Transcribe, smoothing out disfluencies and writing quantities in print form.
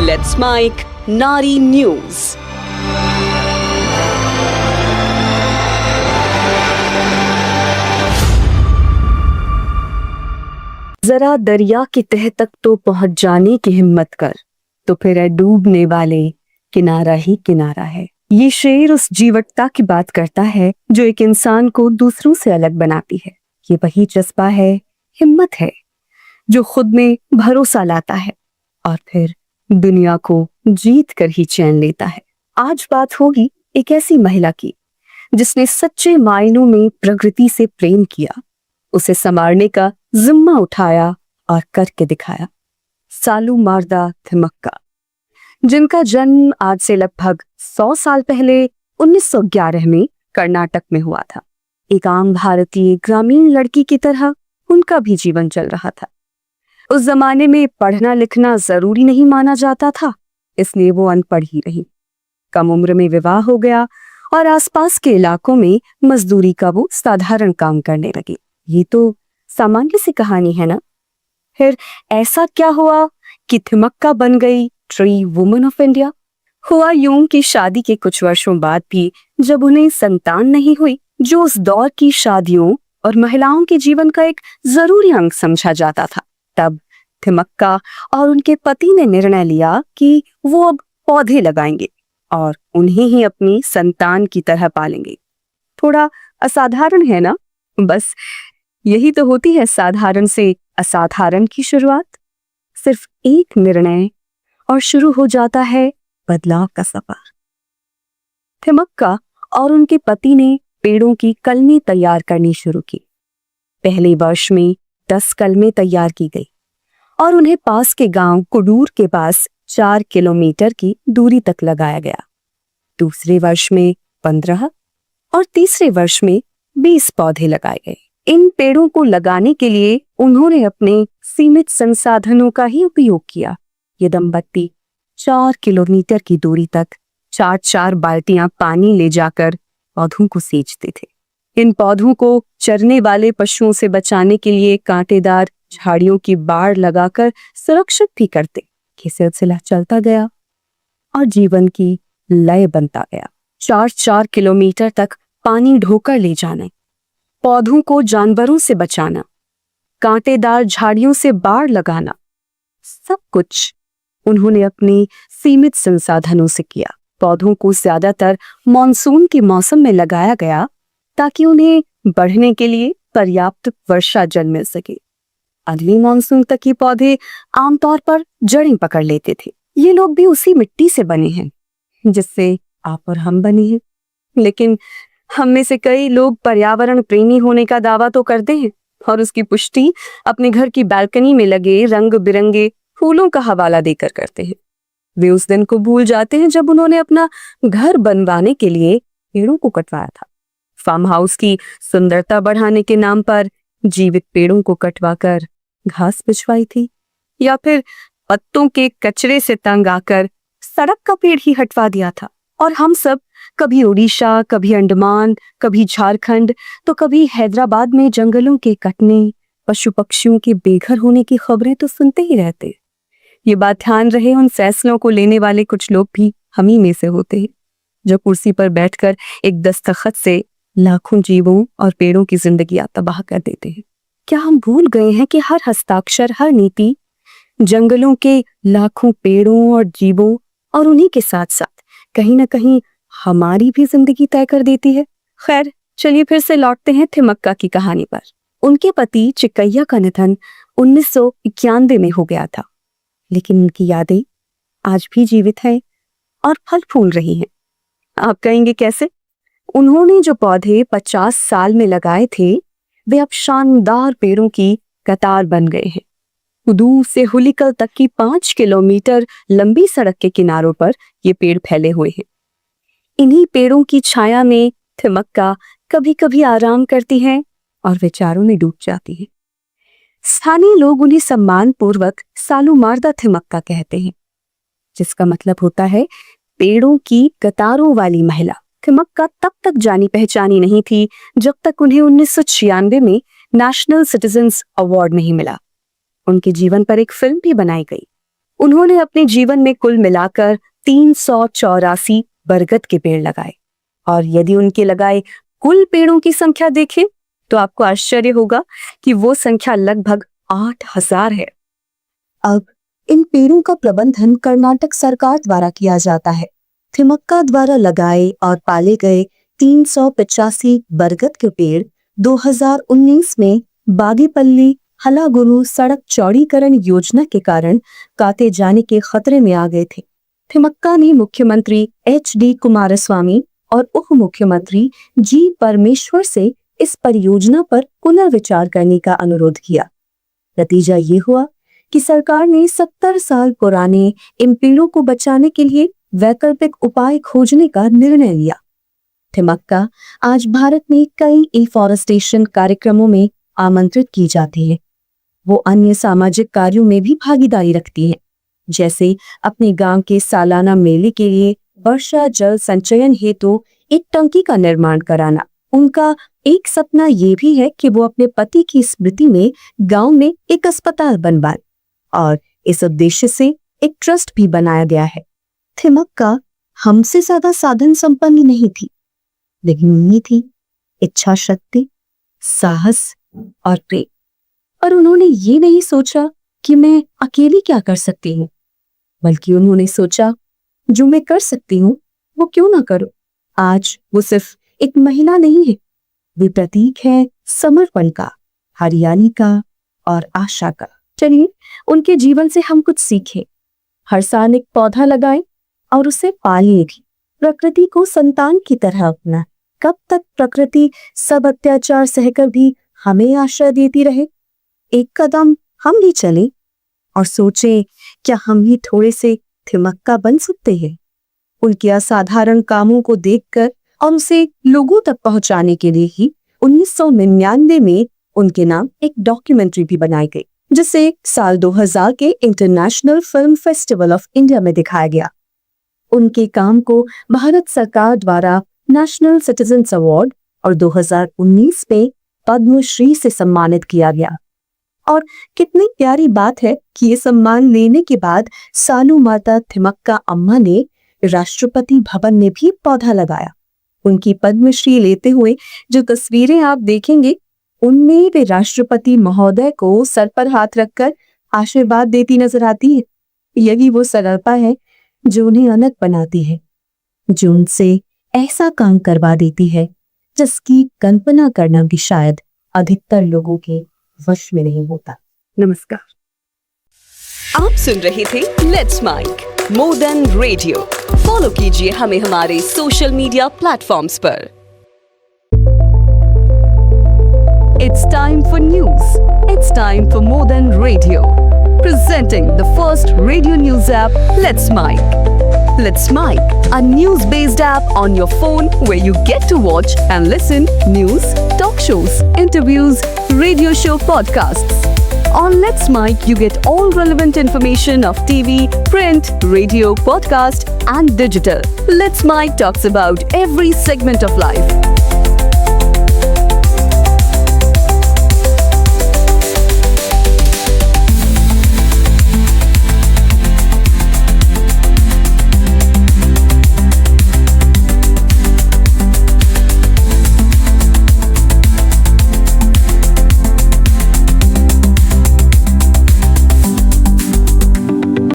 Let's Mike Nari News. जरा दरिया की तह तक तो पहुंच जाने की हिम्मत कर, तो फिर है डूबने वाले किनारा ही किनारा है। ये शेर उस जीवटता की बात करता है जो एक इंसान को दूसरों से अलग बनाती है। ये वही जज्बा है, हिम्मत है, जो खुद में भरोसा लाता है और फिर दुनिया को जीत कर ही चैन लेता है। आज बात होगी एक ऐसी महिला की जिसने सच्चे मायनों में प्रकृति से प्रेम किया, उसे संवारने का जिम्मा उठाया और करके दिखाया। सालूमारदा थिमक्का, जिनका जन्म आज से लगभग 100 साल पहले 1911 में कर्नाटक में हुआ था। एक आम भारतीय ग्रामीण लड़की की तरह उनका भी जीवन चल रहा था। उस जमाने में पढ़ना लिखना जरूरी नहीं माना जाता था, इसलिए वो अनपढ़ ही रही। कम उम्र में विवाह हो गया और आसपास के इलाकों में मजदूरी का वो साधारण काम करने लगी। ये तो सामान्य सी कहानी है ना। फिर ऐसा क्या हुआ कि थिमक्का बन गई ट्री वुमन ऑफ इंडिया? हुआ यूं कि शादी के कुछ वर्षों बाद भी जब उन्हें संतान नहीं हुई, जो उस दौर की शादियों और महिलाओं के जीवन का एक जरूरी अंग समझा जाता था, तब थिमक्का और उनके पति ने निर्णय लिया कि वो अब पौधे लगाएंगे और उन्हें ही अपनी संतान की तरह पालेंगे। थोड़ा असाधारण है ना? बस यही तो होती है साधारण से असाधारण की शुरुआत। सिर्फ एक निर्णय और शुरू हो जाता है बदलाव का सफर। थिमक्का और उनके पति ने पेड़ों की कलमें तैयार करनी शुरू की। पहले वर्ष में 10 कलमें तैयार की गई और उन्हें पास के गांव कुडूर के पास 4 किलोमीटर की दूरी तक लगाया गया। दूसरे वर्ष में 15 और तीसरे वर्ष में 20 पौधे लगाए गए। इन पेड़ों को लगाने के लिए उन्होंने अपने सीमित संसाधनों का ही उपयोग किया। ये दंपत्ति 4 किलोमीटर की दूरी तक 4-4 बाल्टियां पानी ले जाकर पौधों को सींचते थे। इन पौधों को चरने वाले पशुओं से बचाने के लिए कांटेदार झाड़ियों की बाड़ लगाकर सुरक्षित भी करते। ये सिलसिला चलता गया और जीवन की लय बनता गया। 4-4 किलोमीटर तक पानी ढोकर ले जाना, पौधों को जानवरों से बचाना, कांटेदार झाड़ियों से बाड़ लगाना, सब कुछ उन्होंने अपने सीमित संसाधनों से किया। पौधों को ज्यादातर मानसून के मौसम में लगाया गया ताकि उन्हें बढ़ने के लिए पर्याप्त वर्षा जल मिल सके। अगली मानसून तक ये पौधे आमतौर पर जड़ें पकड़ लेते थे। ये लोग भी उसी मिट्टी से बने हैं जिससे आप और हम बने हैं, लेकिन हम में से कई लोग पर्यावरण प्रेमी होने का दावा तो करते हैं और उसकी पुष्टि अपने घर की बालकनी में लगे रंग बिरंगे फूलों का हवाला देकर करते हैं। वे उस दिन को भूल जाते हैं जब उन्होंने अपना घर बनवाने के लिए पेड़ों को कटवाया था। फार्म हाउस की सुंदरता बढ़ाने के नाम पर जीवित पेड़ों को कटवाकर घास बिछवाई थी, या फिर पत्तों के कचरे से तंग आकर सड़क का पेड़ ही हटवा दिया था। और हम सब कभी उड़ीसा, कभी अंडमान, कभी झारखंड, तो कभी हैदराबाद में जंगलों के कटने, पशु पक्षियों के बेघर होने की खबरें तो सुनते ही रहते। ये बात ध्यान रहे, उन फैसलों को लेने वाले कुछ लोग भी हम ही में से होते हैं, जो कुर्सी पर बैठकर एक दस्तखत से लाखों जीवों और पेड़ों की जिंदगी तबाह कर देते हैं। क्या हम भूल गए हैं कि हर हस्ताक्षर, हर नीति जंगलों के लाखों पेड़ों और जीवों और उन्हीं के साथ साथ कहीं ना कहीं हमारी भी जिंदगी तय कर देती है? खैर, चलिए फिर से लौटते हैं थिमक्का की कहानी पर। उनके पति चिक्कैया का निधन 1991 में हो गया था, लेकिन उनकी यादें आज भी जीवित हैं और फल फूल रही हैं। आप कहेंगे कैसे? उन्होंने जो पौधे 50 साल में लगाए थे, वे अब शानदार पेड़ों की कतार बन गए हैं। दूर से हुलिकल तक की 5 किलोमीटर लंबी सड़क के किनारों पर ये पेड़ फैले हुए हैं। इन्हीं पेड़ों की छाया में थिमक्का कभी कभी आराम करती हैं और विचारों में डूब जाती है। स्थानीय लोग उन्हें सम्मान पूर्वक सालूमारदा थिमक्का कहते हैं, जिसका मतलब होता है पेड़ों की कतारों वाली महिला। थिमक्का तब तक जानी पहचानी नहीं थी जब तक उन्हें 1996 में नेशनल सिटीजन्स अवार्ड नहीं मिला। उनके जीवन पर एक फिल्म भी बनाई गई। उन्होंने अपने जीवन में कुल मिलाकर 384 बरगद के पेड़ लगाए, और यदि उनके लगाए कुल पेड़ों की संख्या देखें तो आपको आश्चर्य होगा कि वो संख्या लगभग 8000 है। अब इन पेड़ों का प्रबंधन कर्नाटक सरकार द्वारा किया जाता है। थिमक्का द्वारा लगाए और पाले गए 385 बरगद के पेड़ 2019 में बागेपल्ली हलागुरु सड़क चौड़ीकरण योजना के कारण काटे जाने के खतरे में आ गए थे। थिमक्का ने मुख्यमंत्री HD कुमारस्वामी और उप मुख्यमंत्री G परमेश्वर से इस परियोजना पर पुनर्विचार करने का अनुरोध किया। नतीजा ये हुआ कि सरकार ने 70 साल पुराने इन पेड़ों को बचाने के लिए वैकल्पिक उपाय खोजने का निर्णय लिया। थिमक्का आज भारत में कई इफॉरेस्टेशन कार्यक्रमों में आमंत्रित की जाती है। वो अन्य सामाजिक कार्यों में भी भागीदारी रखती है, जैसे अपने गांव के सालाना मेले के लिए वर्षा जल संचयन हेतु एक टंकी का निर्माण कराना। उनका एक सपना ये भी है कि वो अपने पति की स्मृति में गांव में एक अस्पताल बनवाएं, और इस उद्देश्य से एक ट्रस्ट भी बनाया गया है। थिमक्का हमसे ज्यादा साधन संपन्न नहीं थी, लेकिन उनमें थी इच्छा शक्ति, साहस और प्रेम। और उन्होंने ये नहीं सोचा कि मैं अकेली क्या कर सकती हूँ, बल्कि उन्होंने सोचा जो मैं कर सकती हूँ वो क्यों ना करूं। आज वो सिर्फ एक महिला नहीं है, वे प्रतीक है समर्पण का, हरियाली का और आशा का। चलिए उनके जीवन से हम कुछ सीखें। हर साल एक पौधा लगाएं और उसे पालें भी। प्रकृति को संतान की तरह अपना। कब तक प्रकृति सब अत्याचार सहकर भी हमें आश्रय देती रहे? एक कदम हम भी चलें और सोचें, क्या हम भी थोड़े से थिमक्का बन सकते हैं? उनके असाधारण कामों को देखकर और उसे लोगों तक पहुंचाने के लिए ही 1999 में उनके नाम एक डॉक्यूमेंट्री भी बनाई गई, जिसे साल 2000 के international film festival of India में दिखाया गया। उनके काम को भारत सरकार द्वारा नेशनल सिटीजन्स अवार्ड और 2019 में पद्मश्री से सम्मानित किया गया। और कितनी प्यारी बात है कि ये सम्मान लेने के बाद सानू माता थिमक्का अम्मा ने राष्ट्रपति भवन में भी पौधा लगाया। उनकी पद्मश्री लेते हुए जो तस्वीरें आप देखेंगे, उनमें वे राष्ट्रपति महोदय को सर पर हाथ रखकर आशीर्वाद देती नजर आती है। यही वो सरलता है जो उन्हें अलग बनाती है, जो उनसे ऐसा काम करवा देती है जिसकी कल्पना करना भी शायद अधिकतर लोगों के वश में नहीं होता। नमस्कार। आप सुन रहे थे let's mike more than radio. Follow कीजिए हमें हमारे सोशल मीडिया प्लेटफॉर्म्स पर। It's time for news. It's time for more than radio. Presenting the first radio news app, Let's Mic. Let's Mic, a news-based app on your phone where you get to watch and listen news, talk shows, interviews, radio show podcasts. On Let's Mic, you get all relevant information of TV, print, radio, podcast, and digital. Let's Mic talks about every segment of life.